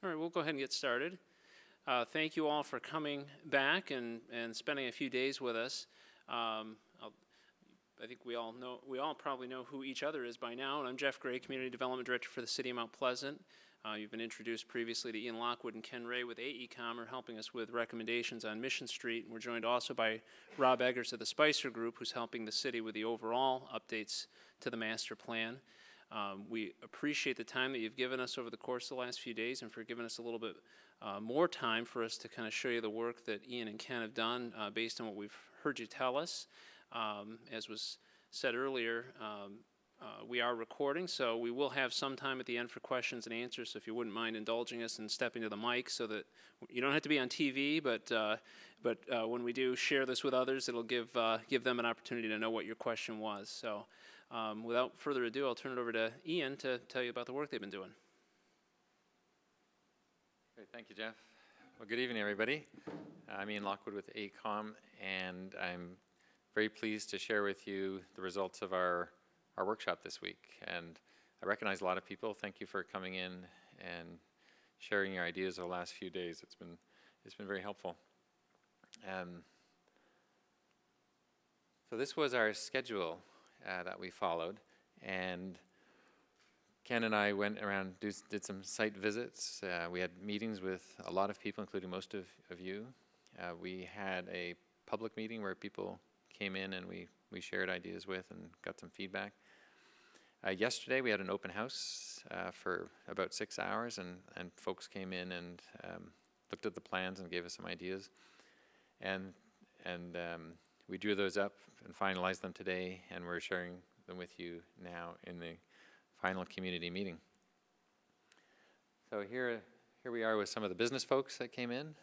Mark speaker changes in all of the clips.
Speaker 1: All right, we'll go ahead and get started. Thank you all for coming back and spending a few days with us. I think we all probably know who each other is by now. And I'm Jeff Gray, Community Development Director for the City of Mount Pleasant. You've been introduced previously to Ian Lockwood and Ken Ray with AECOM are helping us with recommendations on Mission Street. And we're joined also by Rob Eggers of the Spicer Group, who's helping the city with the overall updates to the master plan. We appreciate the time that you've given us over the course of the last few days and for giving us a little bit more time for us to kind of show you the work that Ian and Ken have done based on what we've heard you tell us. As was said earlier, we are recording, so we will have some time at the end for questions and answers, so if you wouldn't mind indulging us and stepping to the mic so that you don't have to be on TV, but when we do share this with others, it'll give them an opportunity to know what your question was. So without further ado, I'll turn it over to Ian to tell you about the work they've been doing.
Speaker 2: Great, thank you, Jeff. Well, good evening, everybody. I'm Ian Lockwood with AECOM, and I'm very pleased to share with you the results of our workshop this week. And I recognize a lot of people. Thank you for coming in and sharing your ideas over the last few days. It's been very helpful. So this was our schedule that we followed, and Ken and I went around, did some site visits. We had meetings with a lot of people, including most of you. We had a public meeting where people came in and we shared ideas with and got some feedback. Yesterday we had an open house for about 6 hours, and folks came in and looked at the plans and gave us some ideas. And we drew those up and finalized them today, and we're sharing them with you now in the final community meeting. So here we are with some of the business folks that came in.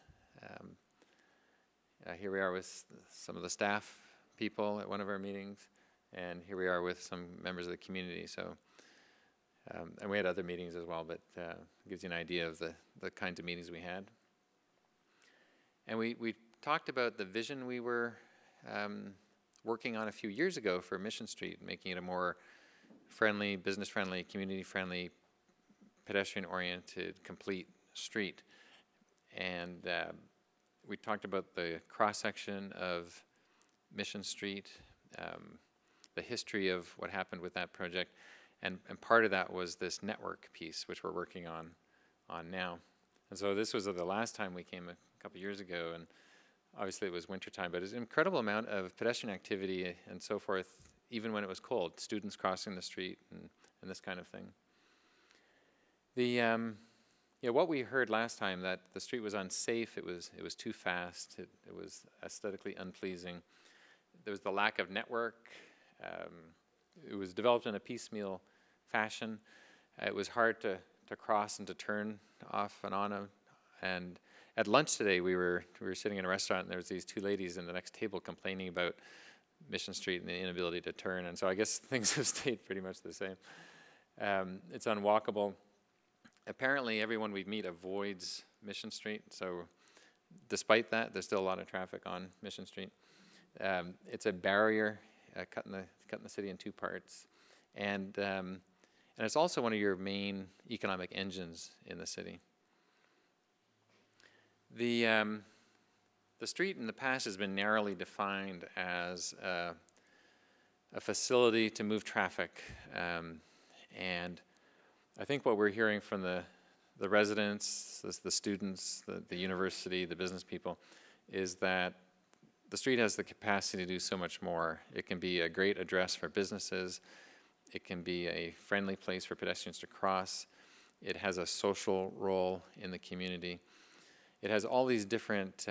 Speaker 2: Here we are with some of the staff people at one of our meetings, and here we are with some members of the community. So, and we had other meetings as well, but it gives you an idea of the kinds of meetings we had. And we talked about the vision we were working on a few years ago for Mission Street, making it a more friendly, business-friendly, community-friendly, pedestrian-oriented, complete street. And we talked about the cross-section of Mission Street, the history of what happened with that project, and part of that was this network piece, which we're working on now. And so this was the last time we came a couple years ago, and obviously it was wintertime, but it's an incredible amount of pedestrian activity and so forth, even when it was cold, students crossing the street and this kind of thing. What we heard last time, that the street was unsafe, it was too fast, it was aesthetically unpleasing. There was the lack of network. It was developed in a piecemeal fashion. It was hard to cross and to turn off and on. And at lunch today, we were sitting in a restaurant, and there was these two ladies in the next table complaining about Mission Street and the inability to turn. And so I guess things have stayed pretty much the same. It's unwalkable. Apparently, everyone we meet avoids Mission Street. So despite that, there's still a lot of traffic on Mission Street. It's a barrier cutting the city in two parts, and it's also one of your main economic engines in the city. The street in the past has been narrowly defined as a facility to move traffic, and I think what we're hearing from the residents, the students, the university, the business people, is that the street has the capacity to do so much more. It can be a great address for businesses. It can be a friendly place for pedestrians to cross. It has a social role in the community. It has all these different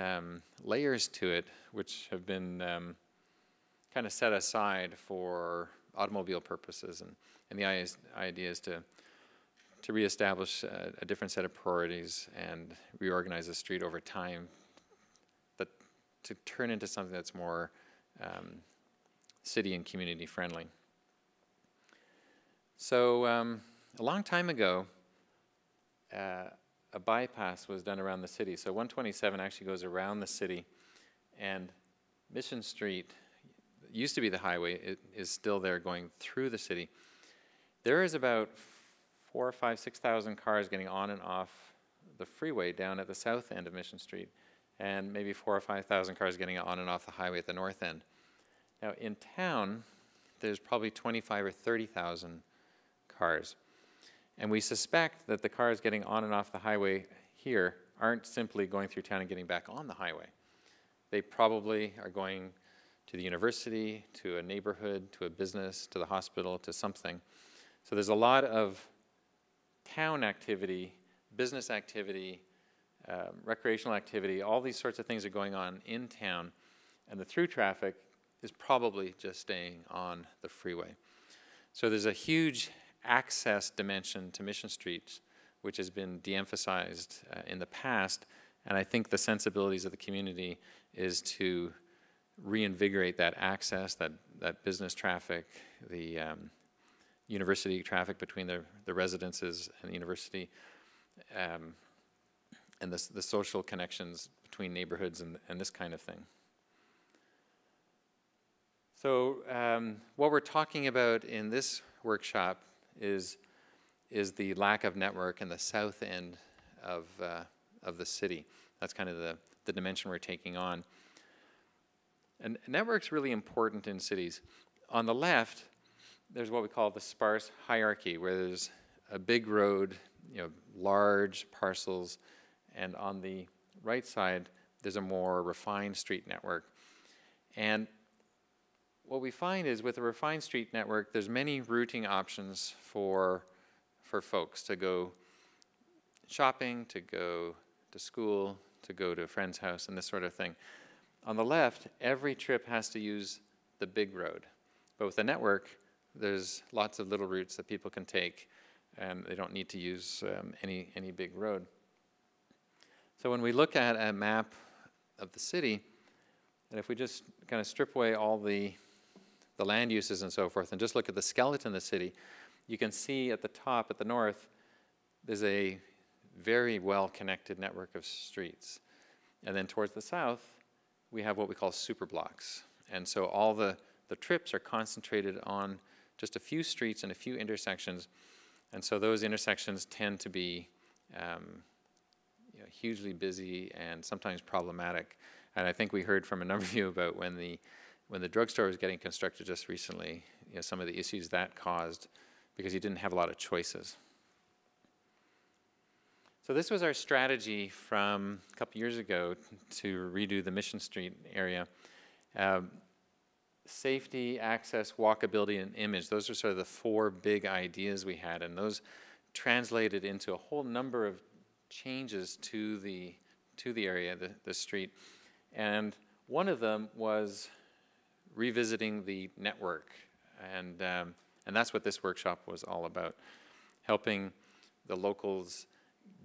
Speaker 2: layers to it, which have been kind of set aside for automobile purposes. And the idea is to reestablish a different set of priorities and reorganize the street over time, to turn into something that's more city and community friendly. So a long time ago, a bypass was done around the city. So 127 actually goes around the city, and Mission Street used to be the highway. It is still there going through the city. There is about 4,000, 5,000, 6,000 cars getting on and off the freeway down at the south end of Mission Street, and maybe 4,000 or 5,000 cars getting on and off the highway at the north end. Now in town, there's probably 25 or 30,000 cars. And we suspect that the cars getting on and off the highway here aren't simply going through town and getting back on the highway. They probably are going to the university, to a neighborhood, to a business, to the hospital, to something. So there's a lot of town activity, business activity, recreational activity, all these sorts of things are going on in town, and the through traffic is probably just staying on the freeway. So there's a huge access dimension to Mission Street, which has been de-emphasized in the past, and I think the sensibilities of the community is to reinvigorate that access, that business traffic, the university traffic between the residences and the university, and the social connections between neighborhoods and this kind of thing. So what we're talking about in this workshop is the lack of network in the south end of the city. That's kind of the dimension we're taking on. And network's really important in cities. On the left, there's what we call the sparse hierarchy, where there's a big road, large parcels, and on the right side, there's a more refined street network. And what we find is with a refined street network, there's many routing options for folks to go shopping, to go to school, to go to a friend's house, and this sort of thing. On the left, every trip has to use the big road. But with the network, there's lots of little routes that people can take, and they don't need to use any big road. So when we look at a map of the city, and if we just kind of strip away all the land uses and so forth, and just look at the skeleton of the city, you can see at the top, at the north, there's a very well-connected network of streets. And then towards the south, we have what we call superblocks. And so all the trips are concentrated on just a few streets and a few intersections. And so those intersections tend to be hugely busy and sometimes problematic. And I think we heard from a number of you about when the drugstore was getting constructed just recently, some of the issues that caused because you didn't have a lot of choices. So this was our strategy from a couple years ago to redo the Mission Street area. Safety, access, walkability, and image, those are sort of the four big ideas we had, and those translated into a whole number of changes to the area, the street. And one of them was revisiting the network, and that's what this workshop was all about, helping the locals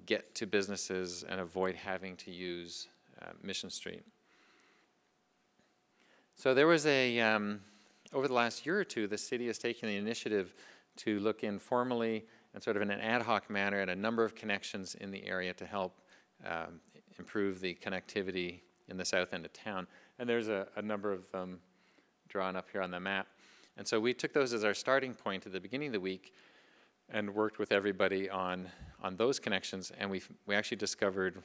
Speaker 2: get to businesses and avoid having to use Mission Street. So there was over the last year or two, the city has taken the initiative to look informally and sort of in an ad hoc manner at a number of connections in the area to help improve the connectivity in the south end of town. And there's a number of them drawn up here on the map. And so we took those as our starting point at the beginning of the week and worked with everybody on those connections, and we actually discovered,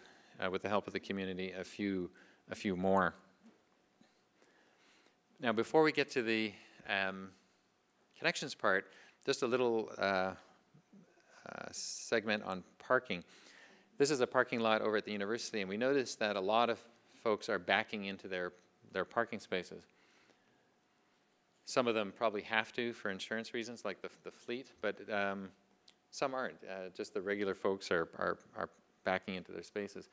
Speaker 2: with the help of the community, a few more. Now, before we get to the connections part, just a little segment on parking. This is a parking lot over at the university, and we noticed that a lot of folks are backing into their parking spaces. Some of them probably have to for insurance reasons, like the fleet, but some aren't. Just the regular folks are backing into their spaces.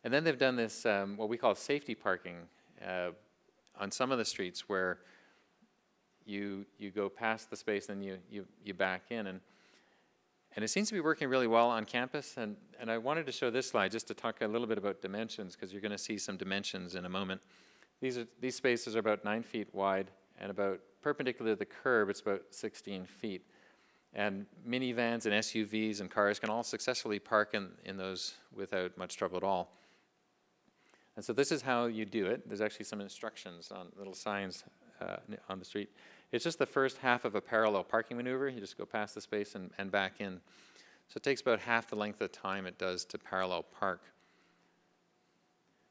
Speaker 2: And then they've done this, what we call safety parking on some of the streets where you go past the space and you back in. And it seems to be working really well on campus. And I wanted to show this slide just to talk a little bit about dimensions, because you're going to see some dimensions in a moment. These spaces are about 9 feet wide, and about perpendicular to the curb, it's about 16 feet. And minivans and SUVs and cars can all successfully park in those without much trouble at all. And so this is how you do it. There's actually some instructions on little signs on the street. It's just the first half of a parallel parking maneuver. You just go past the space and back in. So it takes about half the length of time it does to parallel park.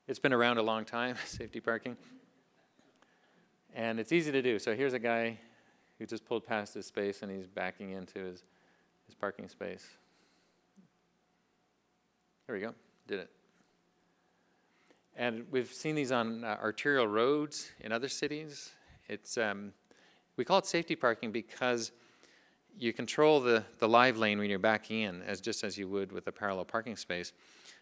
Speaker 2: It's been around a long time, safety parking. And it's easy to do. So here's a guy who just pulled past his space and he's backing into his parking space. There we go, did it. And we've seen these on arterial roads in other cities. It's, we call it safety parking because you control the live lane when you're backing in, just as you would with a parallel parking space.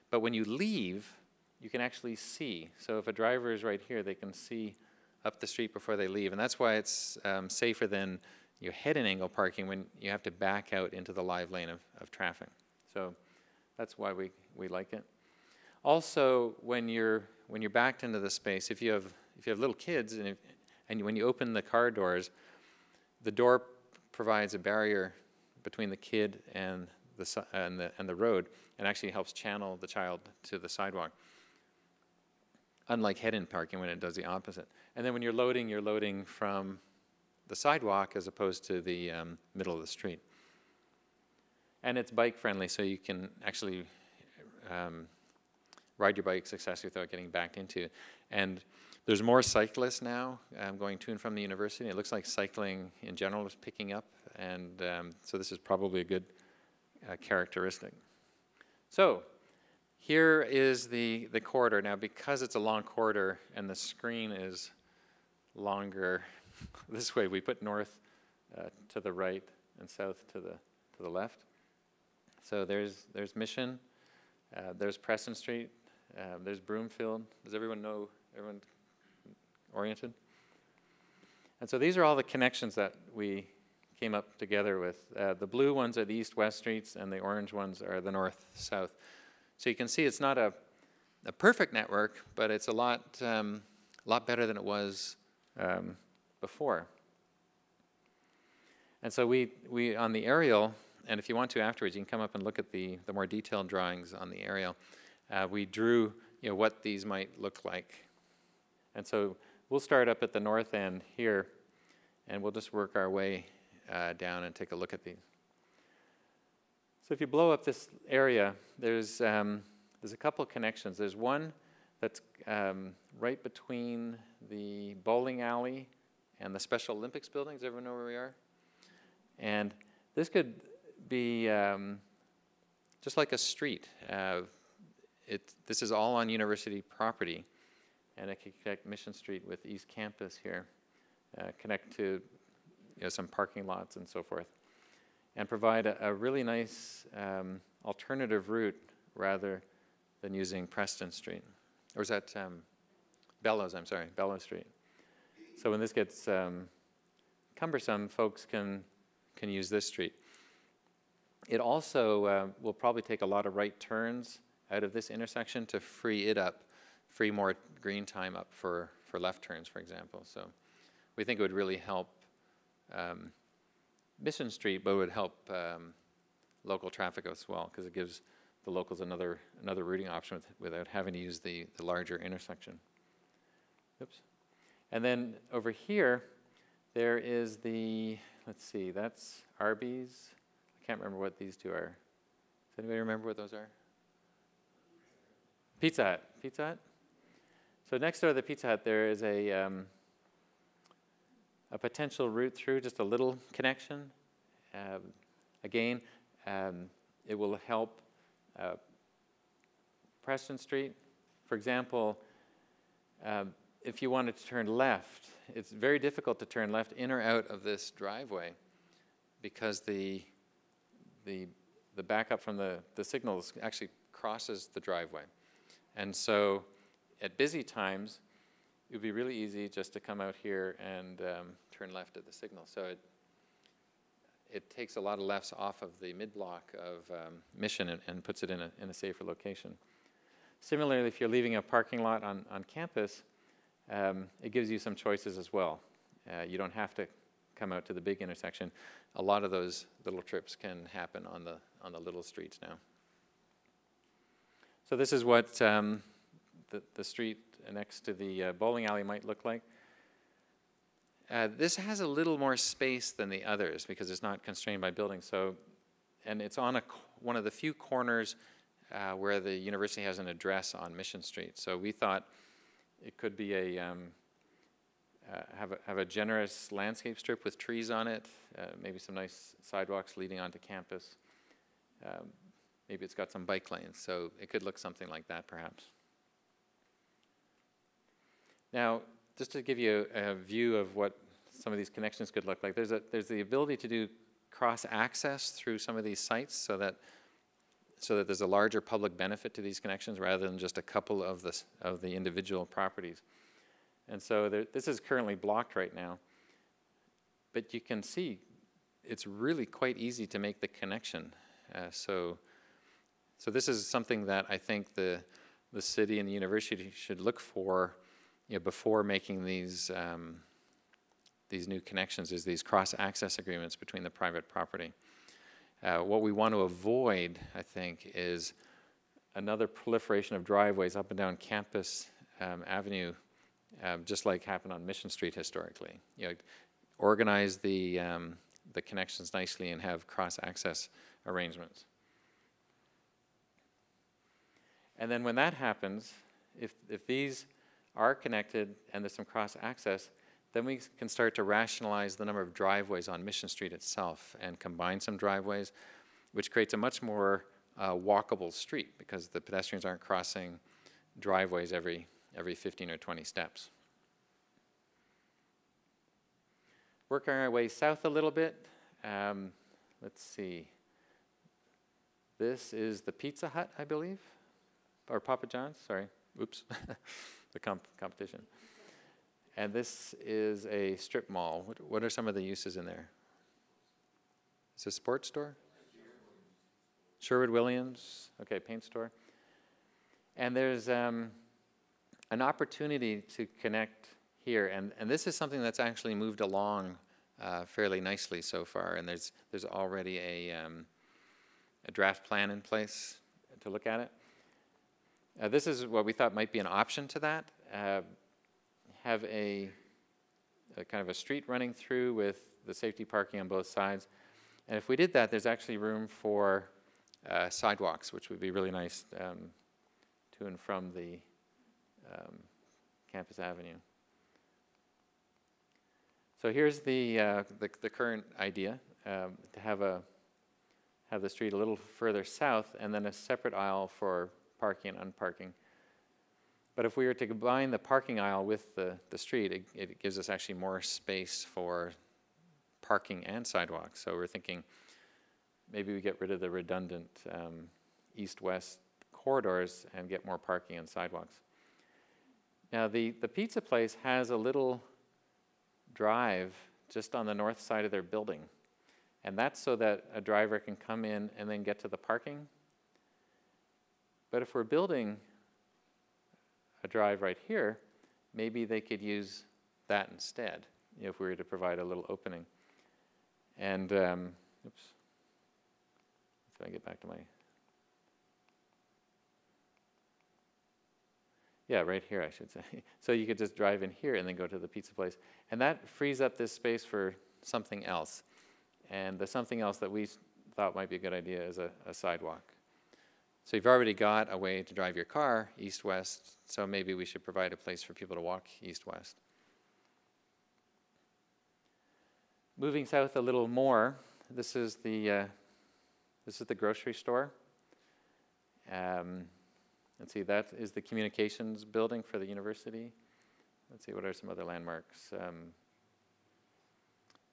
Speaker 2: But when you leave, you can actually see. So if a driver is right here, they can see up the street before they leave. And that's why it's safer than your head-and-angle parking when you have to back out into the live lane of traffic. So that's why we like it. Also, when you're backed into the space, if you have little kids and when you open the car doors, the door provides a barrier between the kid and the road, and actually helps channel the child to the sidewalk. Unlike head-in parking when it does the opposite. And then when you're loading from the sidewalk as opposed to the middle of the street. And it's bike friendly, so you can actually ride your bike successfully without getting backed into. And there's more cyclists now going to and from the university. It looks like cycling in general is picking up, and so this is probably a good characteristic. So here is the corridor. Now, because it's a long corridor and the screen is longer this way, we put north to the right and south to the left. So there's Mission, there's Preston Street, there's Broomfield. Does everyone know, everyone oriented? And so these are all the connections that we came up together with. The blue ones are the east-west streets, and the orange ones are the north-south. So you can see it's not a perfect network, but it's a lot better than it was before. And so we on the aerial, and if you want to afterwards, you can come up and look at the more detailed drawings on the aerial. We drew what these might look like. And so we'll start up at the north end here, and we'll just work our way down and take a look at these. So if you blow up this area, there's a couple of connections. There's one that's right between the bowling alley and the Special Olympics building. Does everyone know where we are? And this could be just like a street. This is all on university property, and it can connect Mission Street with East Campus here, connect to some parking lots and so forth, and provide a really nice alternative route rather than using Preston Street. Or is that Bellows, I'm sorry, Bellows Street. So when this gets cumbersome, folks can use this street. It also will probably take a lot of right turns out of this intersection to free it up, free more green time up for left turns, for example. So we think it would really help Mission Street, but it would help local traffic as well, because it gives the locals another routing option without having to use the larger intersection. Oops. And then over here, there is let's see, that's Arby's. I can't remember what these two are. Does anybody remember what those are? Pizza Hut. Pizza Hut? So next door to the Pizza Hut, there is a potential route through, just a little connection. Again, it will help Preston Street. For example, if you wanted to turn left, it's very difficult to turn left in or out of this driveway because the backup from the signals actually crosses the driveway. And so at busy times, it would be really easy just to come out here and turn left at the signal. So it takes a lot of lefts off of the mid-block of Mission and puts it in a safer location. Similarly, if you're leaving a parking lot on campus, it gives you some choices as well. You don't have to come out to the big intersection. A lot of those little trips can happen on the little streets now. So this is what the street next to the bowling alley might look like. This has a little more space than the others because it's not constrained by buildings. So, and it's on one of the few corners where the university has an address on Mission Street. So we thought it could be have a generous landscape strip with trees on it, maybe some nice sidewalks leading onto campus. Maybe it's got some bike lanes, so it could look something like that perhaps. Now, just to give you a view of what some of these connections could look like, there's the ability to do cross-access through some of these sites so that there's a larger public benefit to these connections rather than just a couple of the individual properties. And so this is currently blocked right now, but you can see it's really quite easy to make the connection. So this is something that I think the city and the university should look for, before making these new connections, is these cross-access agreements between the private property. What we want to avoid, I think, is another proliferation of driveways up and down Campus Avenue, just like happened on Mission Street historically. Organize the connections nicely and have cross-access arrangements. And then when that happens, if these are connected and there's some cross-access, then we can start to rationalize the number of driveways on Mission Street itself and combine some driveways, which creates a much more walkable street because the pedestrians aren't crossing driveways every 15 or 20 steps. Working our way south a little bit, let's see. This is the Pizza Hut, I believe, or Papa John's, sorry, oops, the competition. And this is a strip mall. What are some of the uses in there? Is it a sports store? Sherwood-Williams, okay, paint store. And there's an opportunity to connect here, and this is something that's actually moved along fairly nicely so far, and there's already a draft plan in place to look at it. This is what we thought might be an option to that. Have a kind of a street running through with the safety parking on both sides. And if we did that, there's actually room for sidewalks, which would be really nice to and from the Campus Avenue. So here's the current idea, to have the street a little further south and then a separate aisle for parking and unparking. But if we were to combine the parking aisle with the street, it gives us actually more space for parking and sidewalks. So we're thinking maybe we get rid of the redundant east-west corridors and get more parking and sidewalks. Now the pizza place has a little drive just on the north side of their building. And that's so that a driver can come in and then get to the parking. But if we're building a drive right here, maybe they could use that instead, if we were to provide a little opening. And, oops, so I get back to my, yeah, right here I should say. So you could just drive in here and then go to the pizza place. And that frees up this space for something else. And the something else that we thought might be a good idea is a sidewalk. So you've already got a way to drive your car east-west, so maybe we should provide a place for people to walk east-west. Moving south a little more, this is the grocery store. Let's see, that is the communications building for the university. Let's see, what are some other landmarks?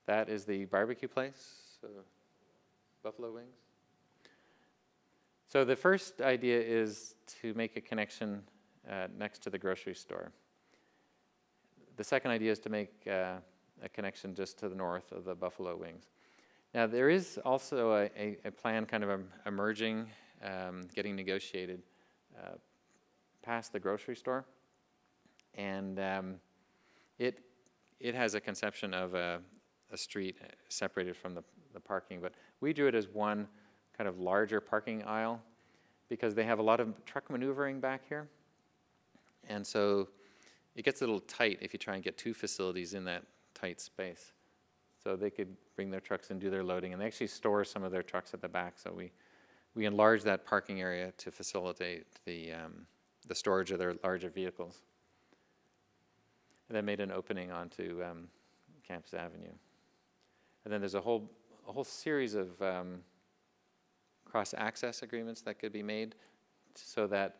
Speaker 2: That is the barbecue place, Buffalo Wings. So the first idea is to make a connection next to the grocery store. The second idea is to make a connection just to the north of the Buffalo Wings. Now there is also a plan kind of emerging, getting negotiated past the grocery store. And it has a conception of a street separated from the parking, but we drew it as one kind of larger parking aisle because they have a lot of truck maneuvering back here. And so it gets a little tight if you try and get two facilities in that tight space. So they could bring their trucks and do their loading, and they actually store some of their trucks at the back, so we we enlarged that parking area to facilitate the storage of their larger vehicles. And then made an opening onto Campus Avenue. And then there's a whole series of cross-access agreements that could be made so that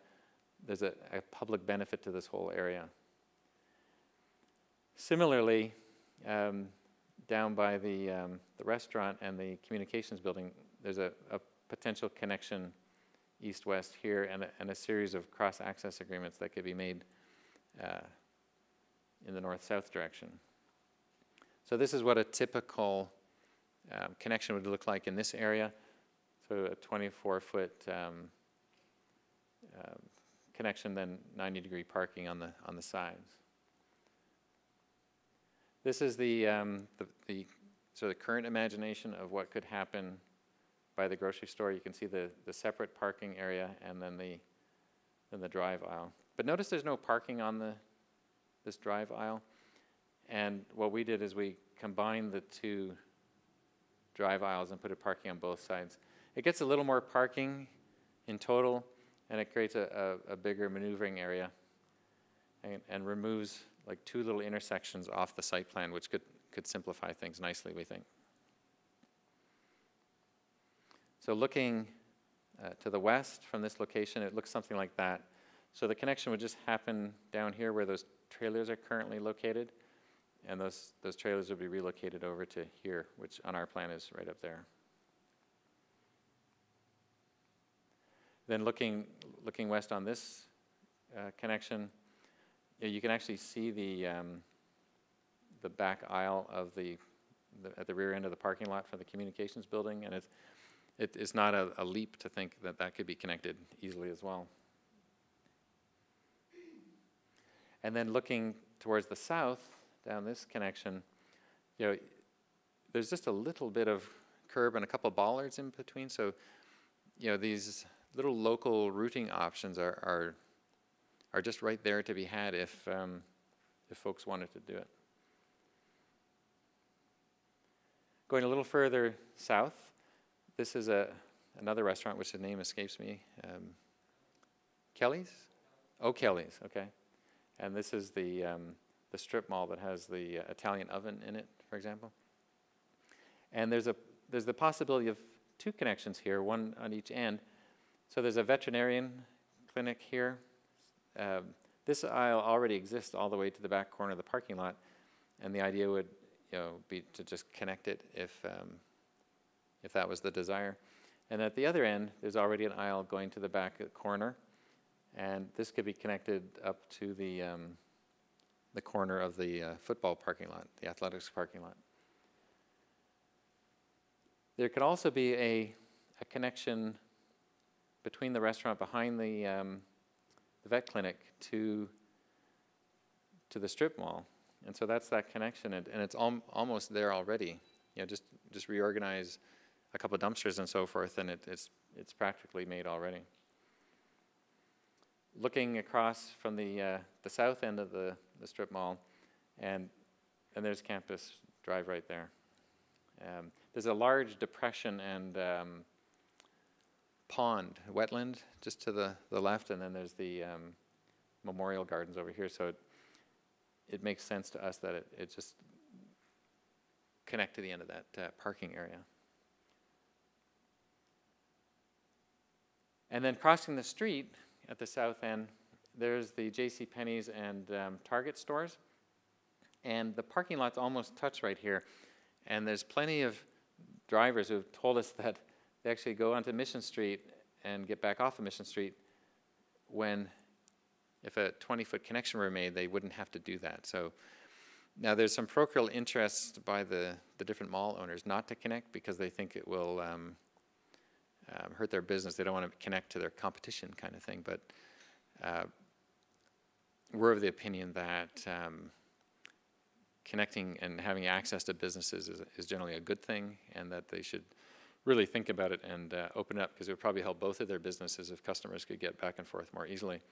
Speaker 2: there's a public benefit to this whole area. Similarly, down by the restaurant and the communications building, there's a potential connection east-west here and a series of cross-access agreements that could be made in the north-south direction. So this is what a typical connection would look like in this area. So a 24-foot connection, then 90-degree parking on the sides. This is the current imagination of what could happen by the grocery store. You can see the separate parking area and then the drive aisle. But notice there's no parking on this drive aisle. And what we did is we combined the two drive aisles and put a parking on both sides. It gets a little more parking in total, and it creates a bigger maneuvering area and removes like two little intersections off the site plan, which could simplify things nicely, we think. So looking to the west from this location, it looks something like that. So the connection would just happen down here where those trailers are currently located, and those trailers would be relocated over to here, which on our plan is right up there. Then looking west on this connection, you can actually see the back aisle of at the rear end of the parking lot for the communications building, and it's not a leap to think that that could be connected easily as well. And then looking towards the south, down this connection, there's just a little bit of curb and a couple of bollards in between. So, these little local routing options are just right there to be had if folks wanted to do it. Going a little further south, this is another restaurant which the name escapes me. Kelly's? Oh, Kelly's. Okay. And this is the strip mall that has the Italian oven in it, for example. And there's the possibility of two connections here, one on each end. So there's a veterinarian clinic here. This aisle already exists all the way to the back corner of the parking lot, and the idea would be to just connect it if that was the desire. And at the other end, there's already an aisle going to the back corner, and this could be connected up to the corner of the football parking lot, the athletics parking lot. There could also be a connection between the restaurant behind the vet clinic to the strip mall, and so that's that connection, and it's almost there already. Just reorganize a couple of dumpsters and so forth, and it's practically made already. Looking across from the south end of the strip mall, and there's Campus Drive right there. There's a large depression and pond, wetland, just to the left, and then there's the memorial gardens over here. So it makes sense to us that it just connect to the end of that parking area. And then crossing the street at the south end, there's the JCPenney's and Target stores. And the parking lots almost touch right here. And there's plenty of drivers who have told us that they actually go onto Mission Street and get back off of Mission Street when, if a 20-foot connection were made, they wouldn't have to do that. So now there's some parochial interest by the different mall owners not to connect because they think it will hurt their business. They don't want to connect to their competition kind of thing. But we're of the opinion that connecting and having access to businesses is generally a good thing, and that they should really think about it and open up, because it would probably help both of their businesses if customers could get back and forth more easily.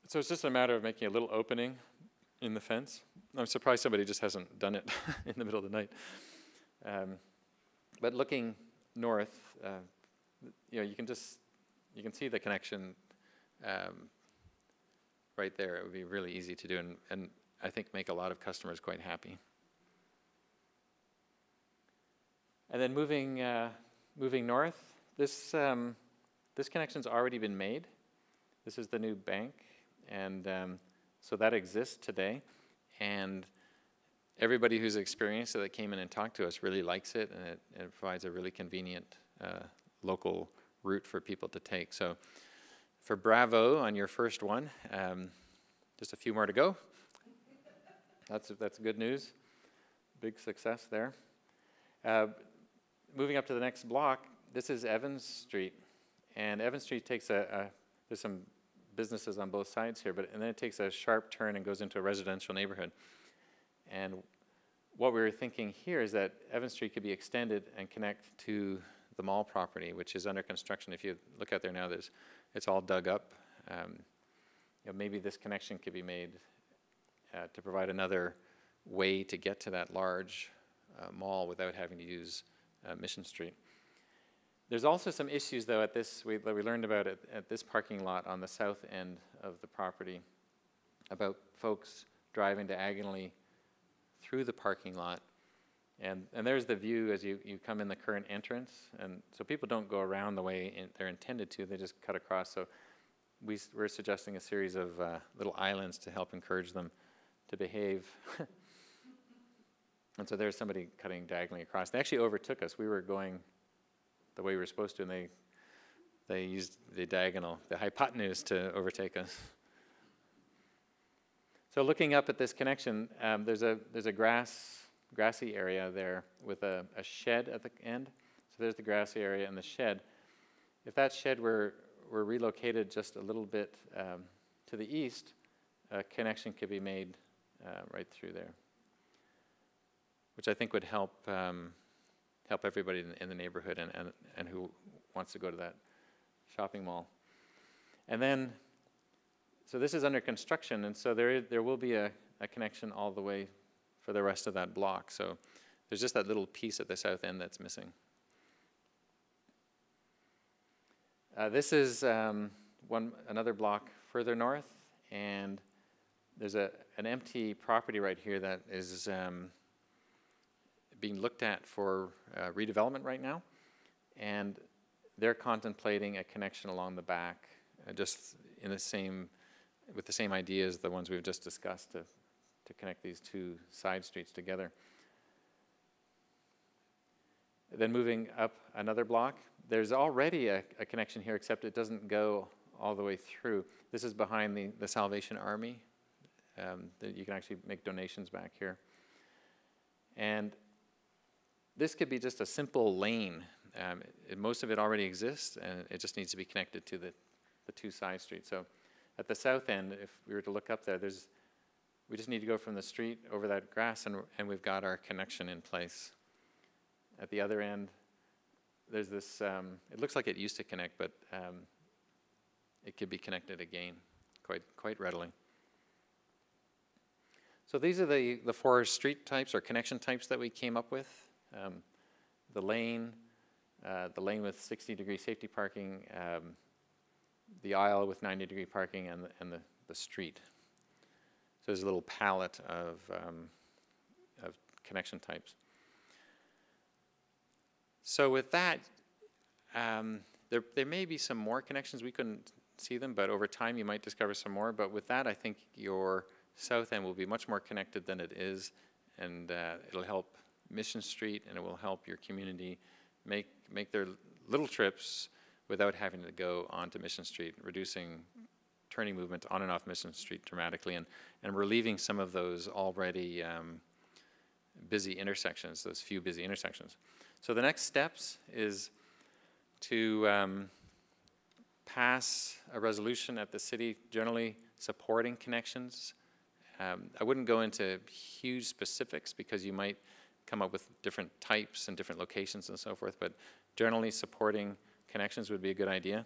Speaker 2: So it's just a matter of making a little opening in the fence. I'm surprised somebody just hasn't done it in the middle of the night. But looking north, you know, you can see the connection right there. It would be really easy to do, and I think make a lot of customers quite happy. And then moving north, this connection's already been made. This is the new bank, and so that exists today. And everybody who's experienced it that came in and talked to us really likes it, and it provides a really convenient local route for people to take. So for bravo on your first one, just a few more to go. That's good news. Big success there. Moving up to the next block, this is Evans Street. And Evans Street takes there's some businesses on both sides here, and then it takes a sharp turn and goes into a residential neighborhood. And what we were thinking here is that Evans Street could be extended and connect to the mall property, which is under construction. If you look out there now, it's all dug up. You know, maybe this connection could be made to provide another way to get to that large mall without having to use Mission Street. There's also some issues, though, that we learned about at this parking lot on the south end of the property about folks driving diagonally through the parking lot. And there's the view as you come in the current entrance. And so people don't go around the way they're intended to. They just cut across. So we're suggesting a series of little islands to help encourage them to behave. And so there's somebody cutting diagonally across. They actually overtook us. We were going the way we were supposed to, and they used the hypotenuse to overtake us. So looking up at this connection, there's a grassy area there with a shed at the end. So there's the grassy area and the shed. If that shed were relocated just a little bit to the east, a connection could be made right through there, which I think would help everybody in the neighborhood and who wants to go to that shopping mall. And then, so this is under construction, and so there will be a connection all the way for the rest of that block. So there's just that little piece at the south end that's missing. This is another block further north, and there's an empty property right here that is being looked at for redevelopment right now, and they're contemplating a connection along the back, just in with the same ideas, the ones we've just discussed, to connect these two side streets together. Then moving up another block, there's already a connection here, except it doesn't go all the way through. This is behind the Salvation Army. You can actually make donations back here. And this could be just a simple lane. Most of it already exists, and it just needs to be connected to the two side streets. So at the south end, if we were to look up there, we just need to go from the street over that grass, and we've got our connection in place. At the other end, there's this, it looks like it used to connect, but it could be connected again quite readily. So these are the four street types or connection types that we came up with. The lane with 60-degree safety parking, the aisle with 90-degree parking, and the street. So there's a little palette of connection types. So with that, there may be some more connections. We couldn't see them, but over time you might discover some more. But with that, I think your south end will be much more connected than it is, and it'll help Mission Street, and it will help your community make their little trips without having to go onto Mission Street, reducing turning movement on and off Mission Street dramatically, and relieving some of those already busy intersections, those few busy intersections. So the next steps is to pass a resolution at the city generally supporting connections. I wouldn't go into huge specifics because you might come up with different types and different locations and so forth, but generally supporting connections would be a good idea.